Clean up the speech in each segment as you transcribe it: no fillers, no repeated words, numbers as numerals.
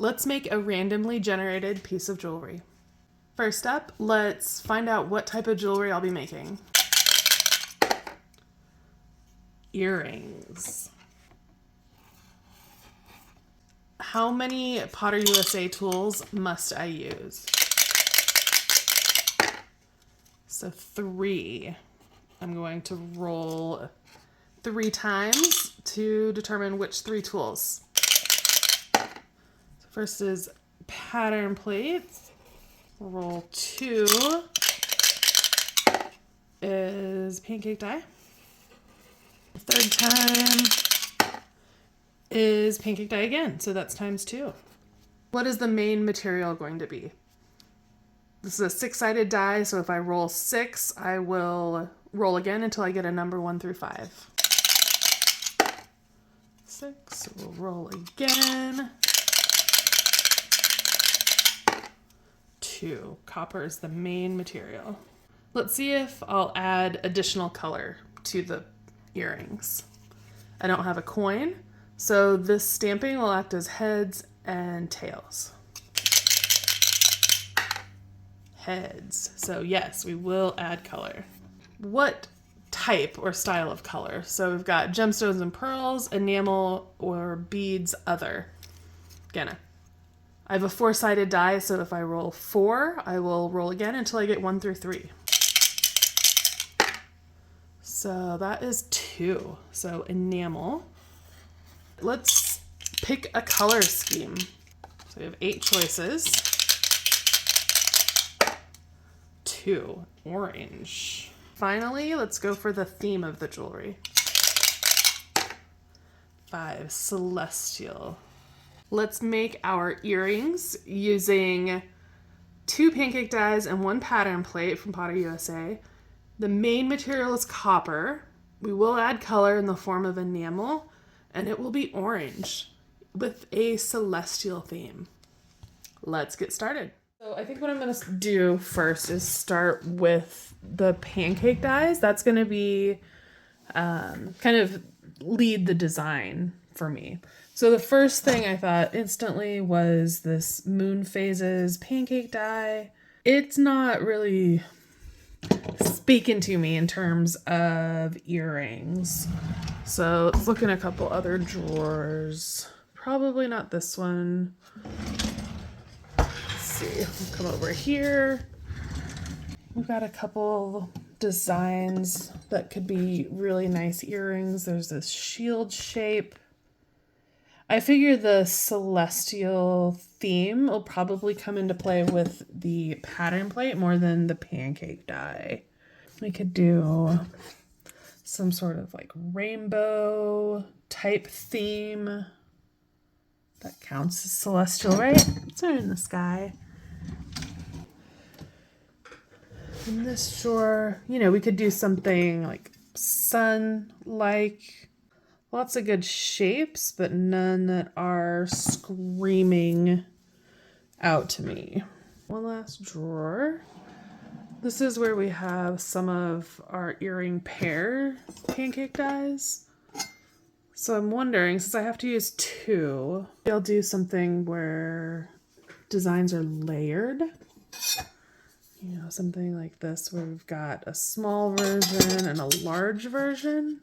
Let's make a randomly generated piece of jewelry. First up, let's find out what type of jewelry I'll be making. Earrings. How many Potter USA tools must I use? So 3. I'm going to roll 3 times to determine which 3 tools. So first is pattern plates. Roll 2 is pancake die. Third time is pancake die again, so that's times 2. What is the main material going to be? This is a 6-sided die, so if I roll 6, I will roll again until I get a number 1 through 5. 6, we'll roll again. 2. Copper is the main material. Let's see if I'll add additional color to the earrings. I don't have a coin, so this stamping will act as heads and tails. Heads. So yes, we will add color. What type or style of color? So we've got gemstones and pearls, enamel, or beads other. Again, I have a 4-sided die, so if I roll 4, I will roll again until I get 1 through 3. So that is 2. So enamel. Let's pick a color scheme. So we have 8 choices. 2, orange. Finally, let's go for the theme of the jewelry. 5, celestial. Let's make our earrings using 2 pancake dies and 1 pattern plate from Potter USA. The main material is copper. We will add color in the form of enamel, and it will be orange with a celestial theme. Let's get started. So I think what I'm going to do first is start with the pancake dies. That's going to be kind of lead the design for me. So the first thing I thought instantly was this Moon Phases pancake die. It's not really speaking to me in terms of earrings. So let's look in a couple other drawers. Probably not this one. We'll come over here. We've got a couple designs that could be really nice earrings. There's this shield shape. I figure the celestial theme will probably come into play with the pattern plate more than the pancake die. We could do some sort of like rainbow type theme. That counts as celestial, right? It's not in the sky. In this drawer, we could do something like sun-like. Lots of good shapes, but none that are screaming out to me. One last drawer. This is where we have some of our earring pair pancake dies. So I'm wondering, since I have to use 2, I'll do something where designs are layered. Something like this where we've got a small version and a large version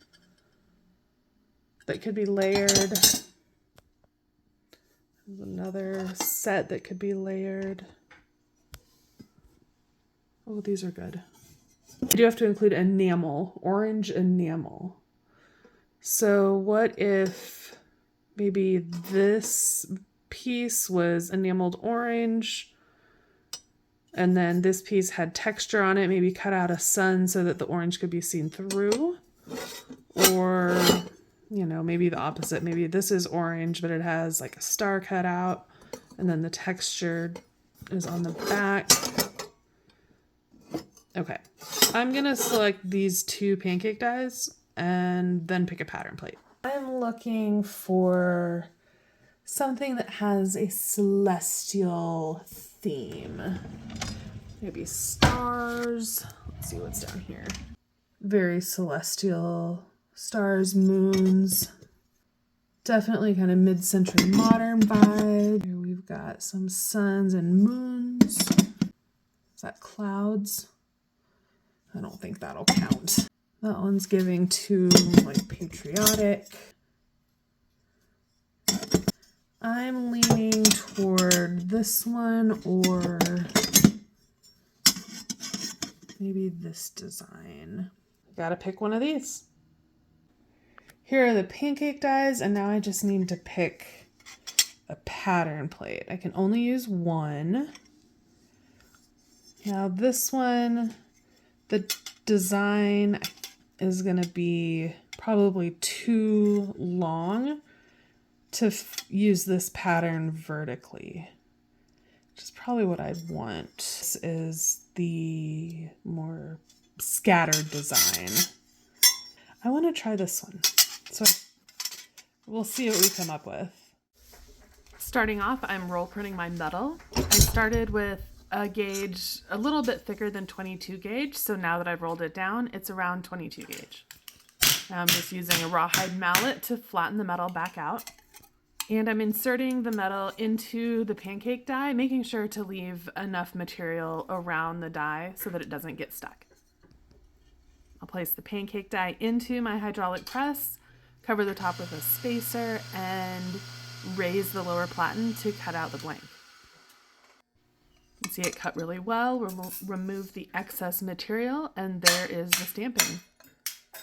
that could be layered. There's another set that could be layered. Oh, these are good. I do have to include enamel, orange enamel. So what if maybe this piece was enameled orange, and then this piece had texture on it, maybe cut out a sun so that the orange could be seen through? Or, maybe the opposite. Maybe this is orange, but it has like a star cut out, and then the texture is on the back. Okay, I'm gonna select these 2 pancake dies and then pick a pattern plate. I'm looking for something that has a celestial theme. Maybe stars. Let's see what's down here. Very celestial. Stars, moons. Definitely kind of mid-century modern vibe. Here we've We've got some suns and moons. Is that clouds? I don't think that'll count. That one's giving too like patriotic. I'm leaning toward this one or maybe this design. Gotta pick one of these. Here are the pancake dies, and now I just need to pick a pattern plate. I can only use one. Now this one, the design is gonna be probably too long to use this pattern vertically, which is probably what I'd want. This is the more scattered design. I want to try this one, so we'll see what we come up with. Starting off, I'm roll printing my metal. I started with a gauge a little bit thicker than 22 gauge, so now that I've rolled it down, it's around 22 gauge. Now I'm just using a rawhide mallet to flatten the metal back out. And I'm inserting the metal into the pancake die, making sure to leave enough material around the die so that it doesn't get stuck. I'll place the pancake die into my hydraulic press, cover the top with a spacer, and raise the lower platen to cut out the blank. You can see it cut really well. We'll remove the excess material, and there is the stamping.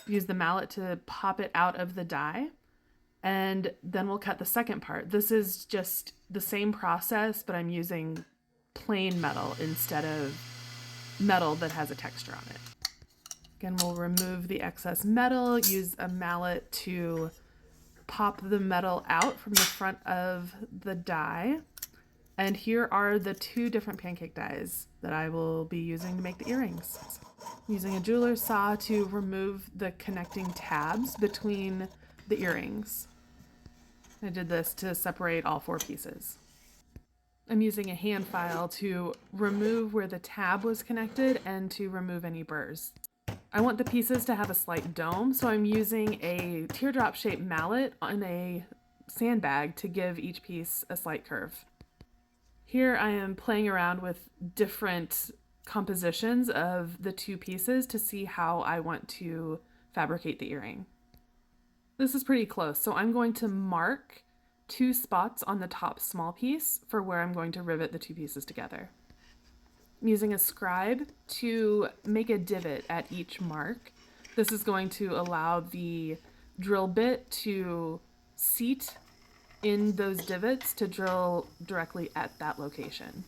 Use the mallet to pop it out of the die. And then we'll cut the second part. This is just the same process, but I'm using plain metal instead of metal that has a texture on it. Again, we'll remove the excess metal, use a mallet to pop the metal out from the front of the die. And here are the two different pancake dies that I will be using to make the earrings. I'm using a jeweler's saw to remove the connecting tabs between the earrings. I did this to separate all four pieces. I'm using a hand file to remove where the tab was connected and to remove any burrs. I want the pieces to have a slight dome, so I'm using a teardrop shaped mallet on a sandbag to give each piece a slight curve. Here I am playing around with different compositions of the two pieces to see how I want to fabricate the earring. This is pretty close, so I'm going to mark 2 spots on the top small piece for where I'm going to rivet the 2 pieces together. I'm using a scribe to make a divot at each mark. This is going to allow the drill bit to seat in those divots to drill directly at that location.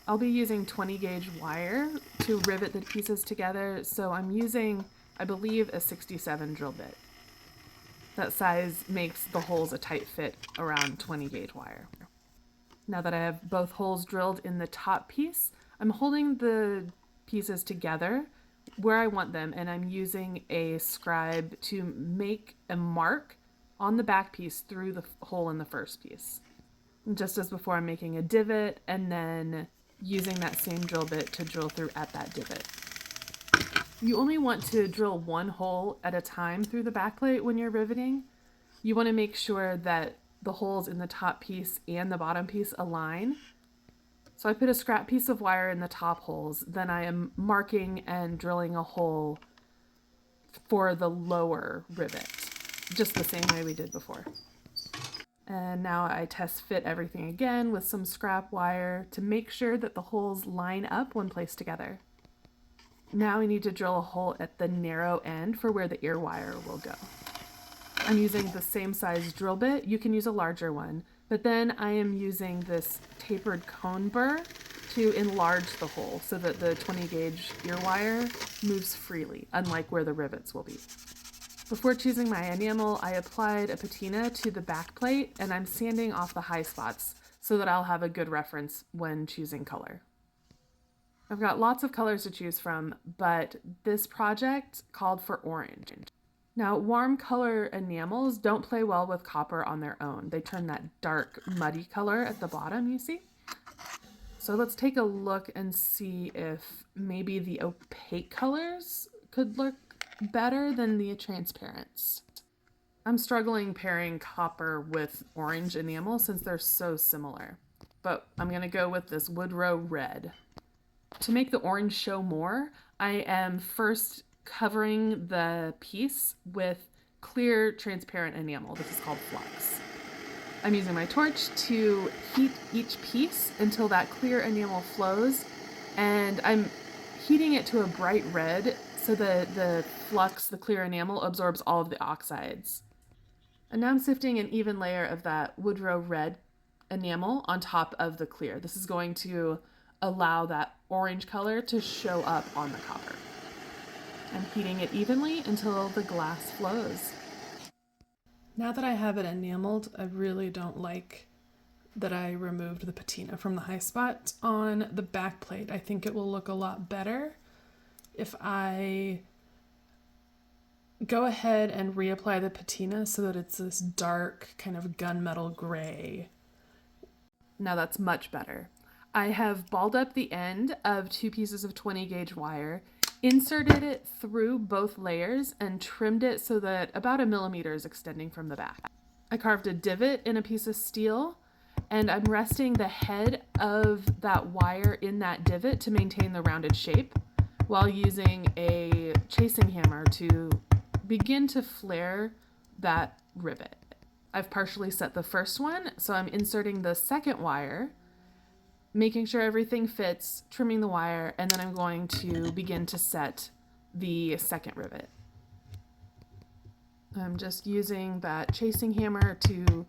I'll be using 20 gauge wire to rivet the pieces together, so I'm using, I believe, a 67 drill bit. That size makes the holes a tight fit around 20 gauge wire. Now that I have both holes drilled in the top piece, I'm holding the pieces together where I want them, and I'm using a scribe to make a mark on the back piece through the hole in the first piece. And just as before, I'm making a divot and then using that same drill bit to drill through at that divot. You only want to drill one hole at a time through the backplate when you're riveting. You want to make sure that the holes in the top piece and the bottom piece align. So I put a scrap piece of wire in the top holes, then I am marking and drilling a hole for the lower rivet, just the same way we did before. And now I test fit everything again with some scrap wire to make sure that the holes line up when placed together. Now we need to drill a hole at the narrow end for where the ear wire will go. I'm using the same size drill bit. You can use a larger one, but then I am using this tapered cone burr to enlarge the hole so that the 20 gauge ear wire moves freely, unlike where the rivets will be. Before choosing my enamel, I applied a patina to the back plate, and I'm sanding off the high spots so that I'll have a good reference when choosing color. I've got lots of colors to choose from, but this project called for orange. Now, warm color enamels don't play well with copper on their own. They turn that dark, muddy color at the bottom, you see? So let's take a look and see if maybe the opaque colors could look better than the transparents. I'm struggling pairing copper with orange enamel since they're so similar. but I'm going to go with this Woodrow Red. To make the orange show more, I am first covering the piece with clear transparent enamel. This is called Flux. I'm using my torch to heat each piece until that clear enamel flows, and I'm heating it to a bright red so that the flux, the clear enamel, absorbs all of the oxides. And now I'm sifting an even layer of that Woodrow Red enamel on top of the clear. This is going to allow that orange color to show up on the copper. I'm heating it evenly until the glass flows. Now that I have it enameled, I really don't like that I removed the patina from the high spot on the back plate. I think it will look a lot better if I go ahead and reapply the patina so that it's this dark kind of gunmetal gray. Now that's much better. I have balled up the end of 2 pieces of 20 gauge wire, inserted it through both layers, and trimmed it so that about 1 millimeter is extending from the back. I carved a divot in a piece of steel, and I'm resting the head of that wire in that divot to maintain the rounded shape while using a chasing hammer to begin to flare that rivet. I've partially set the first one, so I'm inserting the second wire, making sure everything fits, trimming the wire, and then I'm going to begin to set the second rivet. I'm just using that chasing hammer to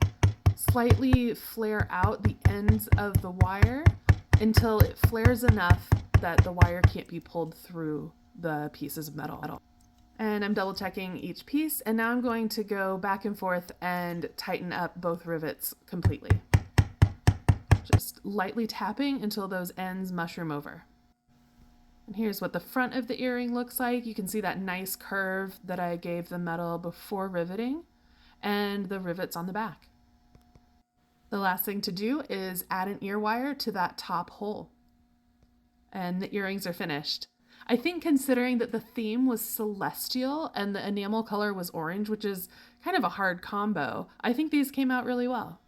slightly flare out the ends of the wire until it flares enough that the wire can't be pulled through the pieces of metal. And I'm double checking each piece, and now I'm going to go back and forth and tighten up both rivets completely. Just lightly tapping until those ends mushroom over. And here's what the front of the earring looks like. You can see that nice curve that I gave the metal before riveting, and the rivets on the back. The last thing to do is add an ear wire to that top hole. And the earrings are finished. I think considering that the theme was celestial and the enamel color was orange, which is kind of a hard combo, I think these came out really well.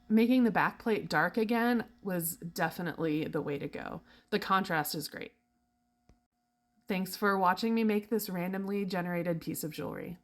Making the back plate dark again was definitely the way to go. The contrast is great. Thanks for watching me make this randomly generated piece of jewelry.